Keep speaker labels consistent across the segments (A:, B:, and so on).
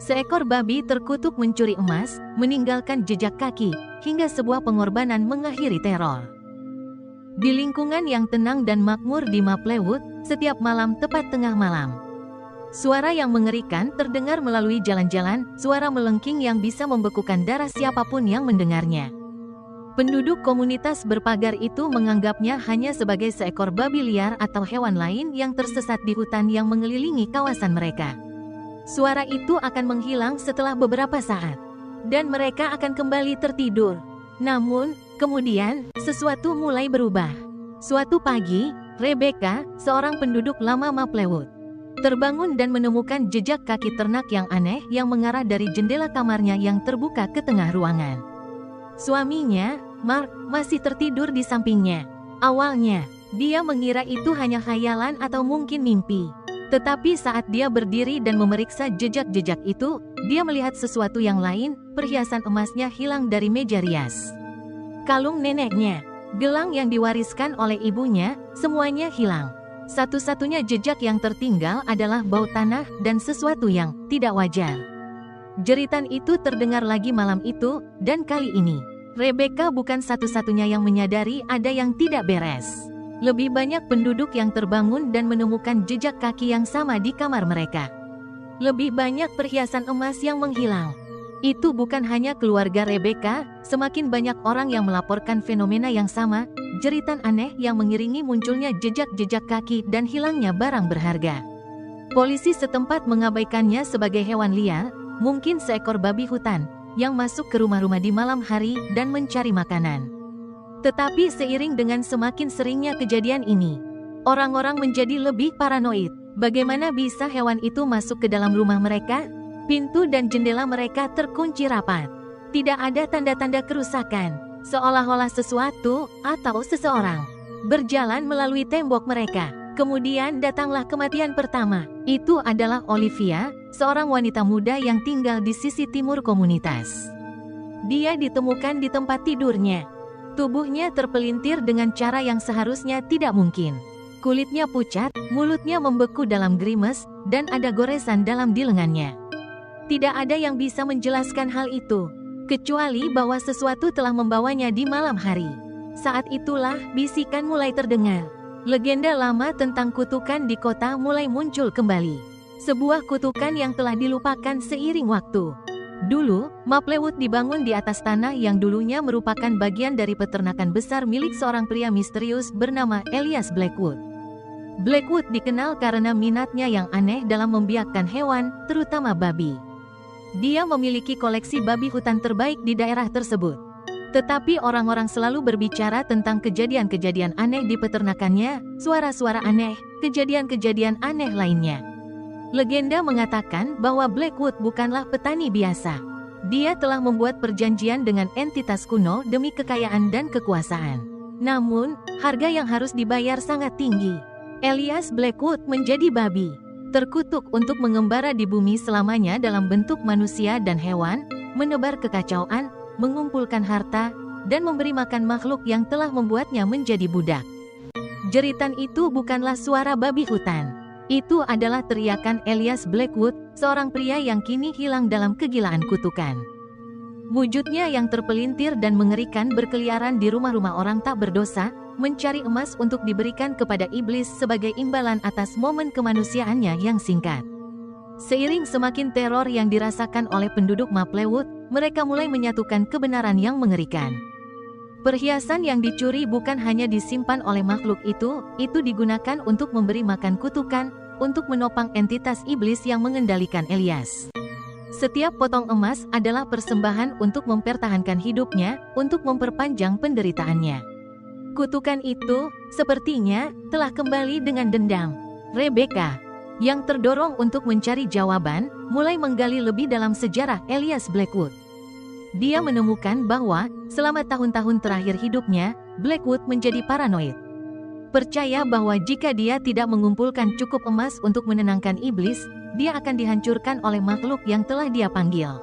A: Seekor babi terkutuk mencuri emas, meninggalkan jejak kaki, hingga sebuah pengorbanan mengakhiri teror. Di lingkungan yang tenang dan makmur di Maplewood, setiap malam tepat tengah malam, suara yang mengerikan terdengar melalui jalan-jalan, suara melengking yang bisa membekukan darah siapapun yang mendengarnya. Penduduk komunitas berpagar itu menganggapnya hanya sebagai seekor babi liar atau hewan lain yang tersesat di hutan yang mengelilingi kawasan mereka. Suara itu akan menghilang setelah beberapa saat, dan mereka akan kembali tertidur. Namun, kemudian, sesuatu mulai berubah. Suatu pagi, Rebecca, seorang penduduk lama Maplewood, terbangun dan menemukan jejak kaki ternak yang aneh yang mengarah dari jendela kamarnya yang terbuka ke tengah ruangan. Suaminya, Mark, masih tertidur di sampingnya. Awalnya, dia mengira itu hanya khayalan atau mungkin mimpi. Tetapi saat dia berdiri dan memeriksa jejak-jejak itu, dia melihat sesuatu yang lain, perhiasan emasnya hilang dari meja rias. Kalung neneknya, gelang yang diwariskan oleh ibunya, semuanya hilang. Satu-satunya jejak yang tertinggal adalah bau tanah dan sesuatu yang tidak wajar. Jeritan itu terdengar lagi malam itu, dan kali ini, Rebecca bukan satu-satunya yang menyadari ada yang tidak beres. Lebih banyak penduduk yang terbangun dan menemukan jejak kaki yang sama di kamar mereka. Lebih banyak perhiasan emas yang menghilang. Itu bukan hanya keluarga Rebecca, semakin banyak orang yang melaporkan fenomena yang sama, jeritan aneh yang mengiringi munculnya jejak-jejak kaki dan hilangnya barang berharga. Polisi setempat mengabaikannya sebagai hewan liar, mungkin seekor babi hutan, yang masuk ke rumah-rumah di malam hari dan mencari makanan. Tetapi seiring dengan semakin seringnya kejadian ini, orang-orang menjadi lebih paranoid. Bagaimana bisa hewan itu masuk ke dalam rumah mereka? Pintu dan jendela mereka terkunci rapat. Tidak ada tanda-tanda kerusakan, seolah-olah sesuatu atau seseorang berjalan melalui tembok mereka. Kemudian datanglah kematian pertama. Itu adalah Olivia, seorang wanita muda yang tinggal di sisi timur komunitas. Dia ditemukan di tempat tidurnya. Tubuhnya terpelintir dengan cara yang seharusnya tidak mungkin. Kulitnya pucat, mulutnya membeku dalam grimes, dan ada goresan dalam di lengannya. Tidak ada yang bisa menjelaskan hal itu, kecuali bahwa sesuatu telah membawanya di malam hari. Saat itulah bisikan mulai terdengar. Legenda lama tentang kutukan di kota mulai muncul kembali. Sebuah kutukan yang telah dilupakan seiring waktu. Dulu, Maplewood dibangun di atas tanah yang dulunya merupakan bagian dari peternakan besar milik seorang pria misterius bernama Elias Blackwood. Blackwood dikenal karena minatnya yang aneh dalam membiakkan hewan, terutama babi. Dia memiliki koleksi babi hutan terbaik di daerah tersebut. Tetapi orang-orang selalu berbicara tentang kejadian-kejadian aneh di peternakannya, suara-suara aneh, kejadian-kejadian aneh lainnya. Legenda mengatakan bahwa Blackwood bukanlah petani biasa. Dia telah membuat perjanjian dengan entitas kuno demi kekayaan dan kekuasaan. Namun, harga yang harus dibayar sangat tinggi. Elias Blackwood menjadi babi, terkutuk untuk mengembara di bumi selamanya dalam bentuk manusia dan hewan, menebar kekacauan, mengumpulkan harta, dan memberi makan makhluk yang telah membuatnya menjadi budak. Jeritan itu bukanlah suara babi hutan. Itu adalah teriakan Elias Blackwood, seorang pria yang kini hilang dalam kegilaan kutukan. Wujudnya yang terpelintir dan mengerikan berkeliaran di rumah-rumah orang tak berdosa, mencari emas untuk diberikan kepada iblis sebagai imbalan atas momen kemanusiaannya yang singkat. Seiring semakin teror yang dirasakan oleh penduduk Maplewood, mereka mulai menyatukan kebenaran yang mengerikan. Perhiasan yang dicuri bukan hanya disimpan oleh makhluk itu digunakan untuk memberi makan kutukan, untuk menopang entitas iblis yang mengendalikan Elias. Setiap potong emas adalah persembahan untuk mempertahankan hidupnya, untuk memperpanjang penderitaannya. Kutukan itu, sepertinya, telah kembali dengan dendam. Rebecca, yang terdorong untuk mencari jawaban, mulai menggali lebih dalam sejarah Elias Blackwood. Dia menemukan bahwa, selama tahun-tahun terakhir hidupnya, Blackwood menjadi paranoid. Percaya bahwa jika dia tidak mengumpulkan cukup emas untuk menenangkan iblis, dia akan dihancurkan oleh makhluk yang telah dia panggil.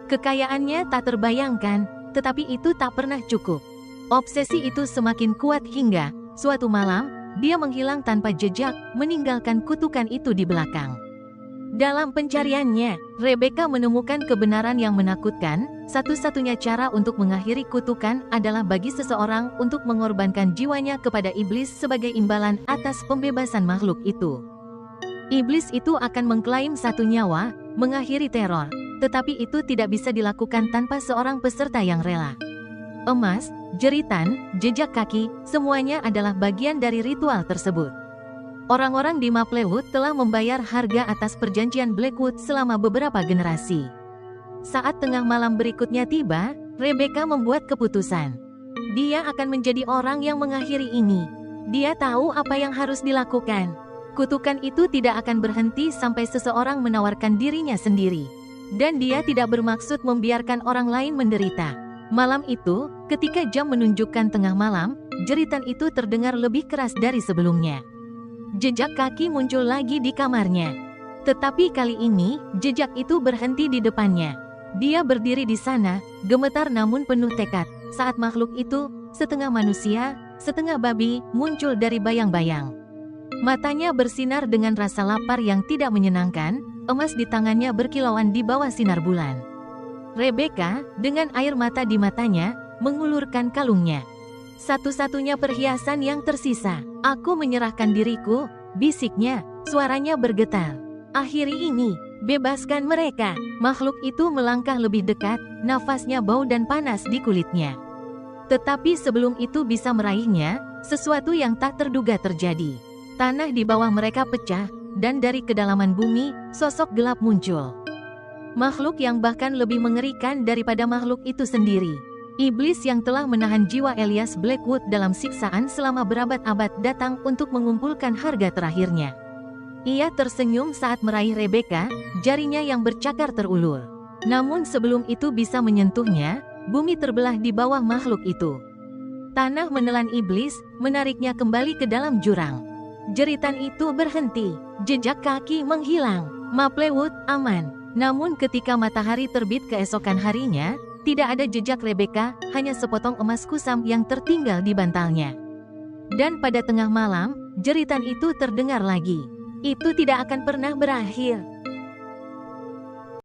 A: Kekayaannya tak terbayangkan, tetapi itu tak pernah cukup. Obsesi itu semakin kuat hingga, suatu malam, dia menghilang tanpa jejak, meninggalkan kutukan itu di belakang. Dalam pencariannya, Rebecca menemukan kebenaran yang menakutkan. Satu-satunya cara untuk mengakhiri kutukan adalah bagi seseorang untuk mengorbankan jiwanya kepada iblis sebagai imbalan atas pembebasan makhluk itu. Iblis itu akan mengklaim satu nyawa, mengakhiri teror, tetapi itu tidak bisa dilakukan tanpa seorang peserta yang rela. Emas, jeritan, jejak kaki, semuanya adalah bagian dari ritual tersebut. Orang-orang di Maplewood telah membayar harga atas perjanjian Blackwood selama beberapa generasi. Saat tengah malam berikutnya tiba, Rebecca membuat keputusan. Dia akan menjadi orang yang mengakhiri ini. Dia tahu apa yang harus dilakukan. Kutukan itu tidak akan berhenti sampai seseorang menawarkan dirinya sendiri. Dan dia tidak bermaksud membiarkan orang lain menderita. Malam itu, ketika jam menunjukkan tengah malam, jeritan itu terdengar lebih keras dari sebelumnya. Jejak kaki muncul lagi di kamarnya. Tetapi kali ini, jejak itu berhenti di depannya. Dia berdiri di sana, gemetar namun penuh tekad, saat makhluk itu, setengah manusia, setengah babi, muncul dari bayang-bayang. Matanya bersinar dengan rasa lapar yang tidak menyenangkan, emas di tangannya berkilauan di bawah sinar bulan. Rebecca, dengan air mata di matanya, mengulurkan kalungnya. Satu-satunya perhiasan yang tersisa. Aku menyerahkan diriku, bisiknya, suaranya bergetar. Akhiri ini, bebaskan mereka. Makhluk itu melangkah lebih dekat, nafasnya bau dan panas di kulitnya. Tetapi sebelum itu bisa meraihnya, sesuatu yang tak terduga terjadi. Tanah di bawah mereka pecah, dan dari kedalaman bumi, sosok gelap muncul. Makhluk yang bahkan lebih mengerikan daripada makhluk itu sendiri. Iblis yang telah menahan jiwa Elias Blackwood dalam siksaan selama berabad-abad datang untuk mengumpulkan harga terakhirnya. Ia tersenyum saat meraih Rebecca, jarinya yang bercakar terulur. Namun sebelum itu bisa menyentuhnya, bumi terbelah di bawah makhluk itu. Tanah menelan iblis, menariknya kembali ke dalam jurang. Jeritan itu berhenti, jejak kaki menghilang, Maplewood aman. Namun ketika matahari terbit keesokan harinya, tidak ada jejak Rebecca, hanya sepotong emas kusam yang tertinggal di bantalnya. Dan pada tengah malam, jeritan itu terdengar lagi. Itu tidak akan pernah berakhir.